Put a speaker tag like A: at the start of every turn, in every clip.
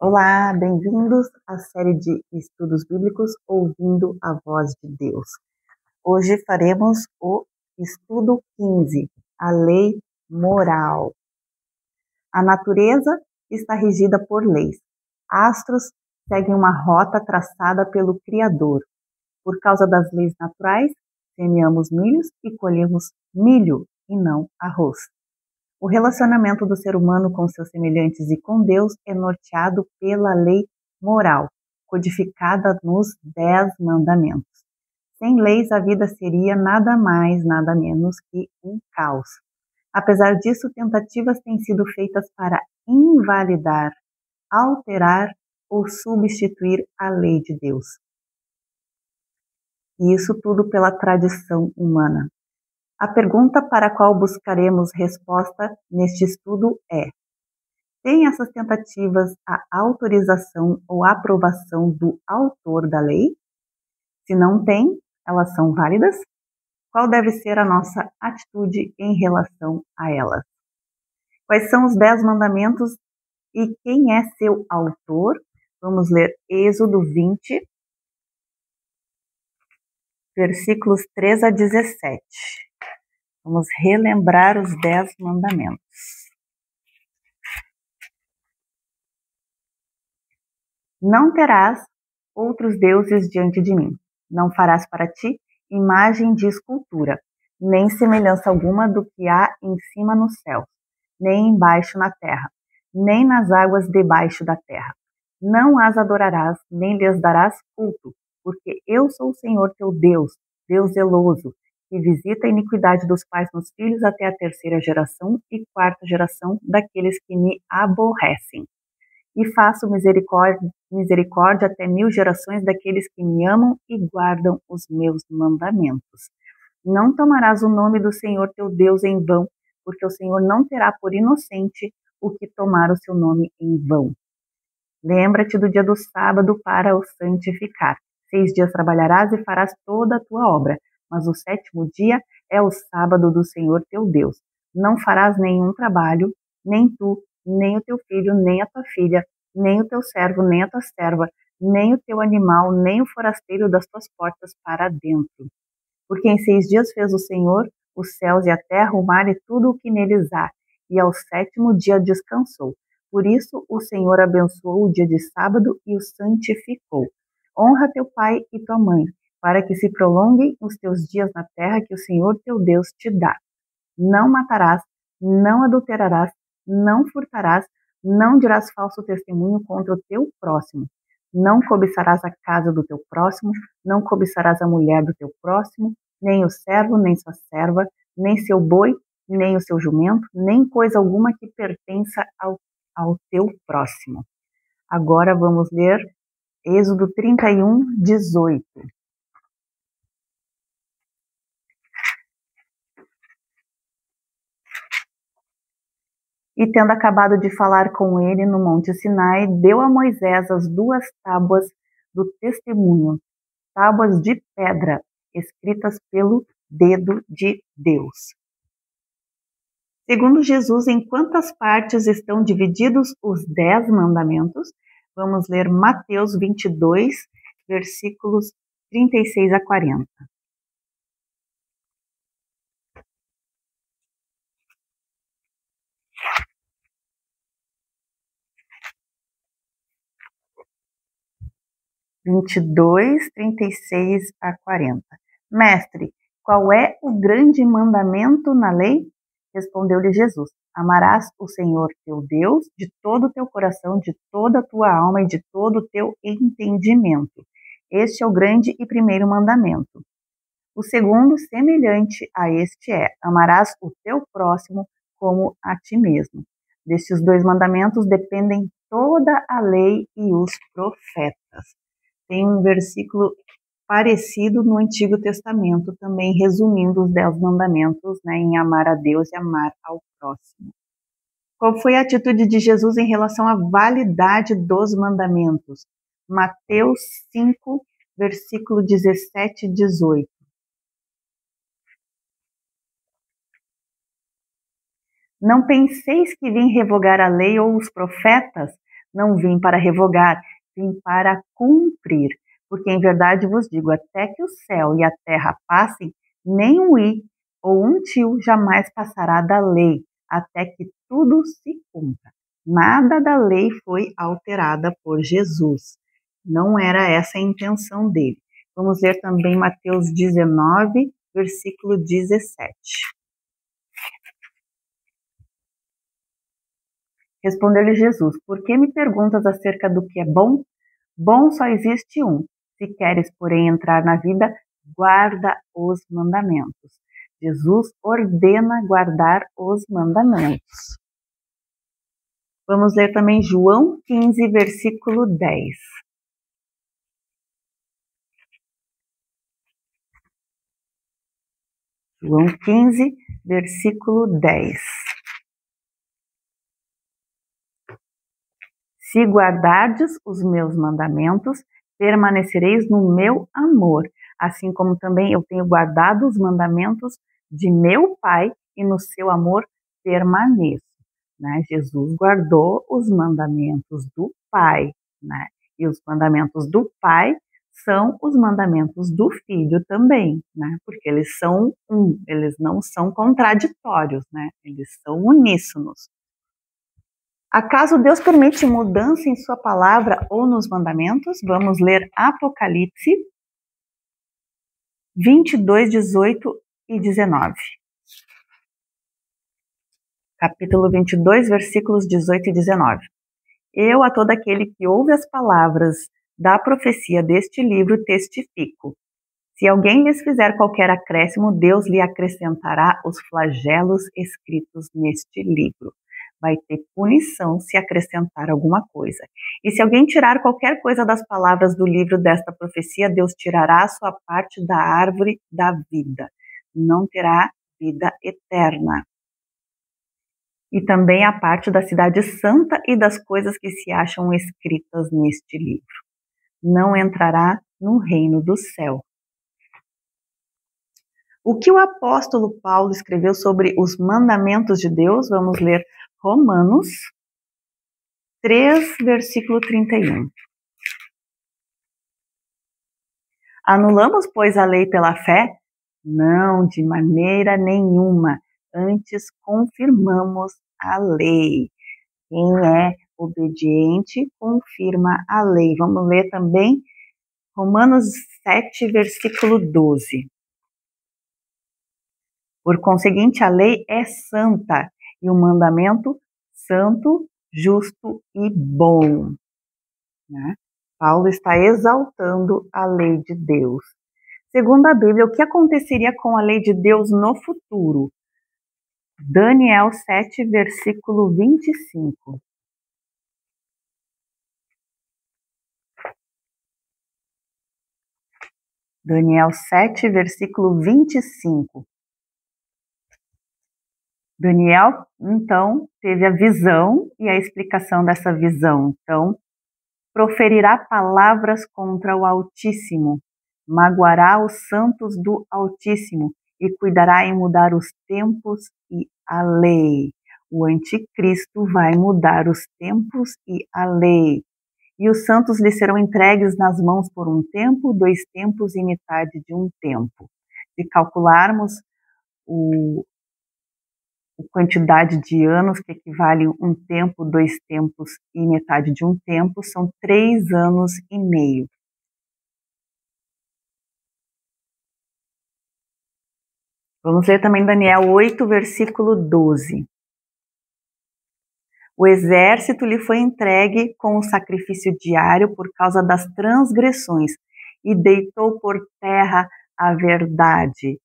A: Olá, bem-vindos à série de estudos bíblicos Ouvindo a Voz de Deus. Hoje faremos o estudo 15, a lei moral. A natureza está regida por leis. Astros seguem uma rota traçada pelo Criador. Por causa das leis naturais, semeamos milhos e colhemos milho e não arroz. O relacionamento do ser humano com seus semelhantes e com Deus é norteado pela lei moral, codificada nos 10 mandamentos. Sem leis, a vida seria nada mais, nada menos que um caos. Apesar disso, tentativas têm sido feitas para invalidar, alterar ou substituir a lei de Deus. E isso tudo pela tradição humana. A pergunta para a qual buscaremos resposta neste estudo é: tem essas tentativas a autorização ou aprovação do autor da lei? Se não tem, elas são válidas? Qual deve ser a nossa atitude em relação a elas? Quais são os 10 mandamentos e quem é seu autor? Vamos ler Êxodo 20, versículos 3 a 17. Vamos relembrar os 10 mandamentos. Não terás outros deuses diante de mim. Não farás para ti imagem de escultura, nem semelhança alguma do que há em cima no céu, nem embaixo na terra, nem nas águas debaixo da terra. Não as adorarás, nem lhes darás culto, porque eu sou o Senhor teu Deus, Deus zeloso, que visita a iniquidade dos pais nos filhos até a 3ª geração e 4ª geração daqueles que me aborrecem. E faço misericórdia até 1000 gerações daqueles que me amam e guardam os meus mandamentos. Não tomarás o nome do Senhor teu Deus em vão, porque o Senhor não terá por inocente o que tomar o seu nome em vão. Lembra-te do dia do sábado para o santificar. 6 dias trabalharás e farás toda a tua obra, mas o 7º dia é o sábado do Senhor teu Deus. Não farás nenhum trabalho, nem tu, nem o teu filho, nem a tua filha, nem o teu servo, nem a tua serva, nem o teu animal, nem o forasteiro das tuas portas para dentro. Porque em 6 dias fez o Senhor os céus e a terra, o mar e tudo o que neles há, e ao 7º dia descansou. Por isso o Senhor abençoou o dia de sábado e o santificou. Honra teu pai e tua mãe, para que se prolonguem os teus dias na terra que o Senhor teu Deus te dá. Não matarás, não adulterarás, não furtarás, não dirás falso testemunho contra o teu próximo. Não cobiçarás a casa do teu próximo, não cobiçarás a mulher do teu próximo, nem o servo, nem sua serva, nem seu boi, nem o seu jumento, nem coisa alguma que pertença ao teu próximo. Agora vamos ler Êxodo 31, 18. E tendo acabado de falar com ele no monte Sinai, deu a Moisés as 2 tábuas do testemunho, tábuas de pedra, escritas pelo dedo de Deus. Segundo Jesus, em quantas partes estão divididos os 10 mandamentos? Vamos ler Mateus 22, versículos 36 a 40. (22, 36 a 40). Mestre, qual é o grande mandamento na lei? Respondeu-lhe Jesus: amarás o Senhor teu Deus de todo o teu coração, de toda a tua alma e de todo o teu entendimento. Este é o grande e primeiro mandamento. O segundo, semelhante a este, é: amarás o teu próximo como a ti mesmo. Destes 2 mandamentos dependem toda a lei e os profetas. Tem um versículo parecido no Antigo Testamento, também resumindo os 10 mandamentos, em amar a Deus e amar ao próximo. Qual foi a atitude de Jesus em relação à validade dos mandamentos? Mateus 5, versículo 17 e 18. Não penseis que vim revogar a lei ou os profetas? Não vim para revogar, vim para cumprir. Porque em verdade vos digo, até que o céu e a terra passem, nem um i ou um tio jamais passará da lei, até que tudo se cumpra. Nada da lei foi alterada por Jesus. Não era essa a intenção dele. Vamos ler também Mateus 19, versículo 17. Respondeu-lhe Jesus: Por que me perguntas acerca do que é bom? Bom só existe um. Se queres, porém, entrar na vida, guarda os mandamentos. Jesus ordena guardar os mandamentos. Vamos ler também João 15, versículo 10. João 15, versículo 10. Se guardardes os meus mandamentos, permanecereis no meu amor, assim como também eu tenho guardado os mandamentos de meu Pai e no seu amor permaneço. Né? Jesus guardou os mandamentos do Pai, né? E os mandamentos do Pai são os mandamentos do Filho também, né? Porque eles são eles não são contraditórios, né? Eles são uníssonos. Acaso Deus permite mudança em sua palavra ou nos mandamentos? Vamos ler Apocalipse 22, 18 e 19. Capítulo 22, versículos 18 e 19. Eu a todo aquele que ouve as palavras da profecia deste livro testifico. Se alguém lhes fizer qualquer acréscimo, Deus lhe acrescentará os flagelos escritos neste livro. Vai ter punição se acrescentar alguma coisa. E se alguém tirar qualquer coisa das palavras do livro desta profecia, Deus tirará a sua parte da árvore da vida. Não terá vida eterna. E também a parte da cidade santa e das coisas que se acham escritas neste livro. Não entrará no reino do céu. O que o apóstolo Paulo escreveu sobre os mandamentos de Deus? Vamos ler Romanos 3, versículo 31. Anulamos, pois, a lei pela fé? Não, de maneira nenhuma. Antes confirmamos a lei. Quem é obediente confirma a lei. Vamos ler também Romanos 7, versículo 12. Por conseguinte, a lei é santa e o mandamento santo, justo e bom. Né? Paulo está exaltando a lei de Deus. Segundo a Bíblia, o que aconteceria com a lei de Deus no futuro? Daniel 7, versículo 25. Daniel 7, versículo 25. Daniel, então, teve a visão e a explicação dessa visão. Então, proferirá palavras contra o Altíssimo, magoará os santos do Altíssimo e cuidará em mudar os tempos e a lei. O anticristo vai mudar os tempos e a lei. E os santos lhe serão entregues nas mãos por um tempo, 2 tempos e metade de um tempo. Se calcularmos a quantidade de anos que equivale um tempo, 2 tempos e metade de um tempo, são 3 anos e meio. Vamos ler também Daniel 8, versículo 12. O exército lhe foi entregue com o sacrifício diário por causa das transgressões e deitou por terra a verdade.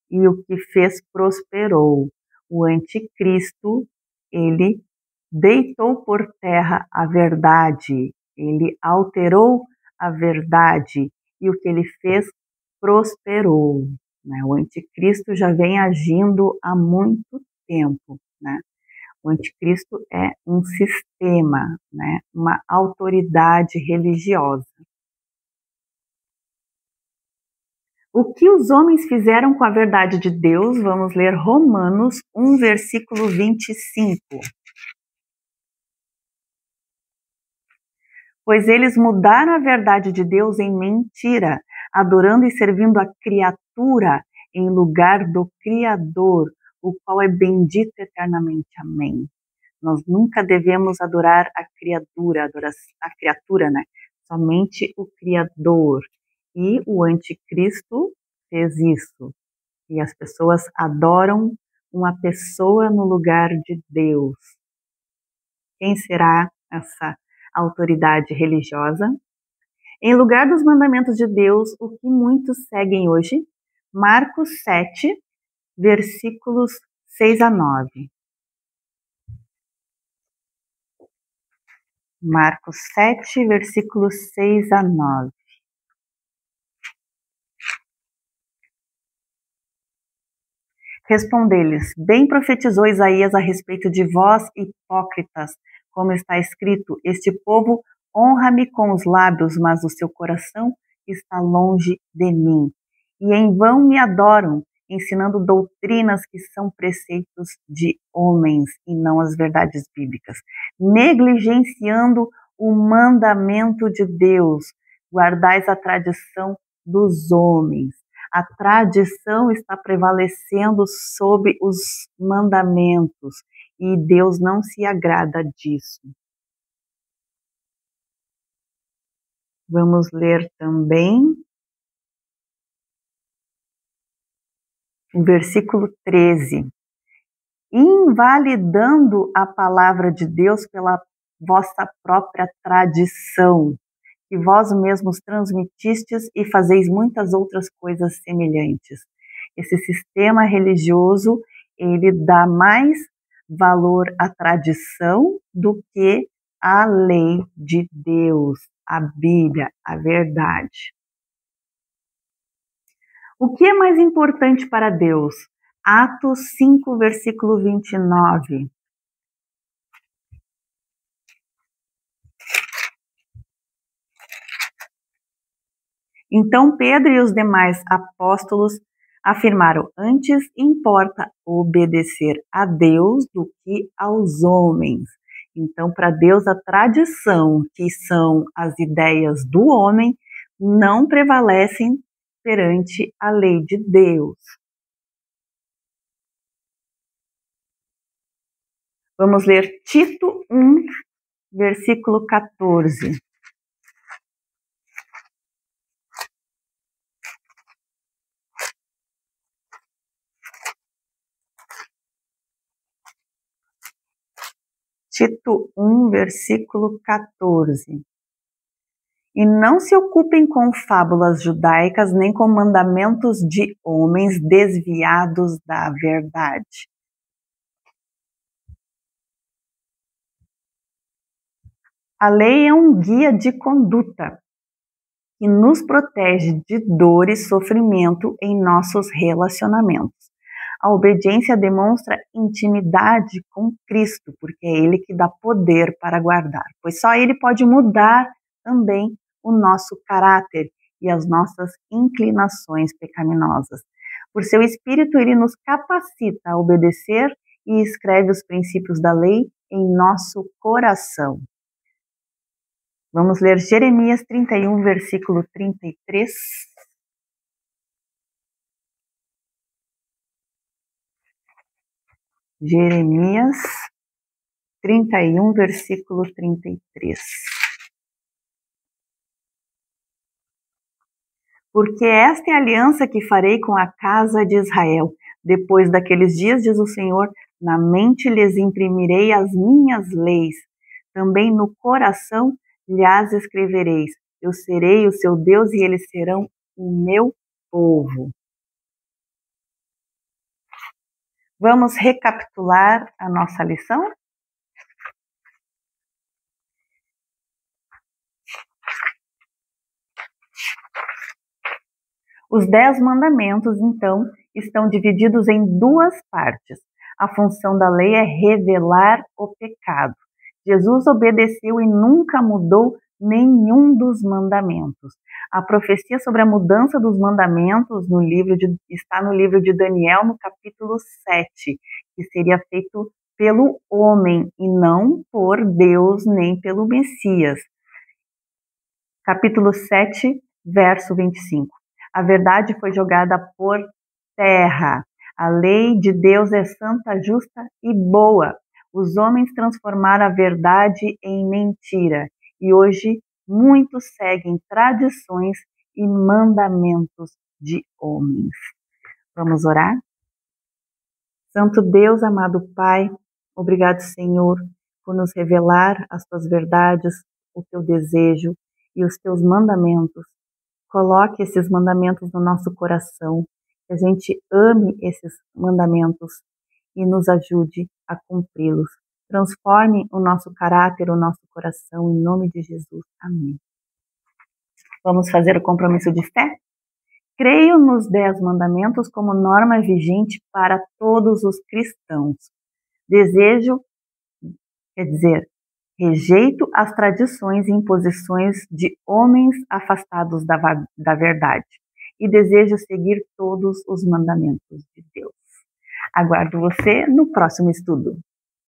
A: E o que fez prosperou. O anticristo, ele deitou por terra a verdade, ele alterou a verdade e o que ele fez prosperou. Né? O anticristo já vem agindo há muito tempo. Né? O anticristo é um sistema, né? Uma autoridade religiosa. O que os homens fizeram com a verdade de Deus? Vamos ler Romanos 1, versículo 25. Pois eles mudaram a verdade de Deus em mentira, adorando e servindo a criatura em lugar do Criador, o qual é bendito eternamente. Amém. Nós nunca devemos adorar a criatura, né? Somente o Criador. E o anticristo fez isso. E as pessoas adoram uma pessoa no lugar de Deus. Quem será essa autoridade religiosa? Em lugar dos mandamentos de Deus, o que muitos seguem hoje? Marcos 7, versículos 6 a 9. Marcos 7, versículos 6 a 9. Respondeu-lhes: Bem profetizou Isaías a respeito de vós, hipócritas, como está escrito: Este povo honra-me com os lábios, mas o seu coração está longe de mim. E em vão me adoram, ensinando doutrinas que são preceitos de homens e não as verdades bíblicas, negligenciando o mandamento de Deus. Guardais a tradição dos homens. A tradição está prevalecendo sobre os mandamentos e Deus não se agrada disso. Vamos ler também o versículo 13. Invalidando a palavra de Deus pela vossa própria tradição, que vós mesmos transmitistes e fazeis muitas outras coisas semelhantes. Esse sistema religioso, ele dá mais valor à tradição do que à lei de Deus, a Bíblia, a verdade. O que é mais importante para Deus? Atos 5, versículo 29. Então Pedro e os demais apóstolos afirmaram: antes importa obedecer a Deus do que aos homens. Então, para Deus, a tradição, que são as ideias do homem, não prevalecem perante a lei de Deus. Vamos ler Tito 1, versículo 14. Tito 1, versículo 14. E não se ocupem com fábulas judaicas, nem com mandamentos de homens desviados da verdade. A lei é um guia de conduta que nos protege de dor e sofrimento em nossos relacionamentos. A obediência demonstra intimidade com Cristo, porque é Ele que dá poder para guardar, pois só Ele pode mudar também o nosso caráter e as nossas inclinações pecaminosas. Por seu Espírito, Ele nos capacita a obedecer e escreve os princípios da lei em nosso coração. Vamos ler Jeremias 31, versículo 33. Jeremias 31, versículo 33. Porque esta é a aliança que farei com a casa de Israel. Depois daqueles dias, diz o Senhor, na mente lhes imprimirei as minhas leis. Também no coração lhes escrevereis. Eu serei o seu Deus e eles serão o meu povo. Vamos recapitular a nossa lição? Os 10 mandamentos, então, estão divididos em duas partes. A função da lei é revelar o pecado. Jesus obedeceu e nunca mudou nenhum dos mandamentos. A profecia sobre a mudança dos mandamentos está no livro de Daniel, no capítulo 7, que seria feito pelo homem e não por Deus nem pelo Messias. Capítulo 7, verso 25. A verdade foi jogada por terra. A lei de Deus é santa, justa e boa. Os homens transformaram a verdade em mentira. E hoje muitos seguem tradições e mandamentos de homens. Vamos orar? Santo Deus, amado Pai, obrigado, Senhor, por nos revelar as tuas verdades, o teu desejo e os teus mandamentos. Coloque esses mandamentos no nosso coração, que a gente ame esses mandamentos e nos ajude a cumpri-los. Transforme o nosso caráter, o nosso coração, em nome de Jesus. Amém. Vamos fazer o compromisso de fé? Creio nos 10 mandamentos como norma vigente para todos os cristãos. Rejeito as tradições e imposições de homens afastados da verdade e desejo seguir todos os mandamentos de Deus. Aguardo você no próximo estudo.